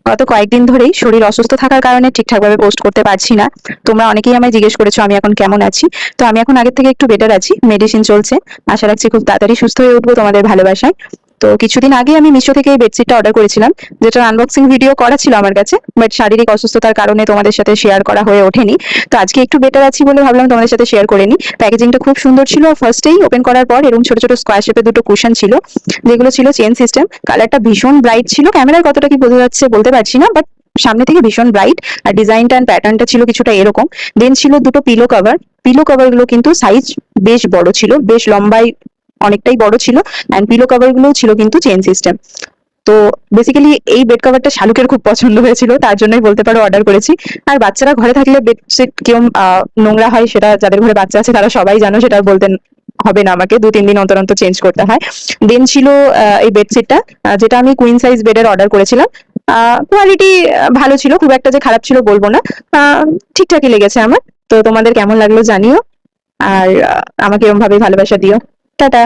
গত কয়েকদিন ধরেই শরীর অসুস্থ থাকার কারণে ঠিকঠাকভাবে পোস্ট করতে পারছি না। তোমরা অনেকেই আমায় জিজ্ঞেস করেছো আমি এখন কেমন আছি। তো আমি এখন আগের থেকে একটু বেটার আছি। মেডিসিন চলছে। আশা রাখছি খুব তাড়াতাড়ি সুস্থ হয়ে উঠবো তোমাদের ভালোবাসায়। তো কিছুদিন আগে আমি মিশো থেকে এই বেডশিটটা অর্ডার করেছিলাম, যেটার আনবক্সিং ভিডিও করা ছিল আমার কাছে, বাট শারীরিক অসুস্থতার কারণে তোমাদের সাথে শেয়ার করা হয়ে ওঠেনি। তো আজকে একটু বেটার আছি বলে ভাবলাম তোমাদের সাথে শেয়ার করে নিই। প্যাকেজিংটা খুব সুন্দর ছিল। ফার্স্টেই ওপেন করার পর এরকম ছোট ছোট স্কোয়ার শেপের দুটো কুশন ছিল, যেগুলো ছিল চেন সিস্টেম। কালারটা ভীষণ ব্রাইট ছিল। ক্যামেরার কতটা কি বোঝা যাচ্ছে বলতে পারছি না, বাট সামনে থেকে ভীষণ ব্রাইট। আর ডিজাইনটা এন্ড প্যাটার্নটা ছিল কিছুটা এরকম। দেন ছিল দুটো পিলো কভার। পিলো কভার গুলো কিন্তু সাইজ বেশ বড় ছিল, বেশ লম্বাই অনেকটাই বড় ছিল। এন্ড পিলো কভার গুলো ছিল কিন্তু চেন সিস্টেম। তো বেসিক্যালি এই বেড কভারটা শালুকের খুব পছন্দ হয়েছিল, তার জন্যই বলতে পারো অর্ডার করেছি। আর বাচ্চারা ঘরে থাকলে বেডশিট কেউ নোংরা হয়, সেটা যাদের ঘরে বাচ্চা আছে তারা সবাই জানো, সেটা বলতে হবে না আমাকে, 2-3 দিন অন্তর অন্তর চেঞ্জ করতে হয়। দেন ছিল এই বেডশিটটা, যেটা আমি কুইন সাইজ বেডের অর্ডার করেছিলাম। কোয়ালিটি ভালো ছিল, খুব একটা যে খারাপ ছিল বলবো না। ঠিকঠাকই লেগেছে আমার। তো তোমাদের কেমন লাগলো জানিও। আর আমাকে এরকম ভাবে ভালোবাসা দিও। টাটা।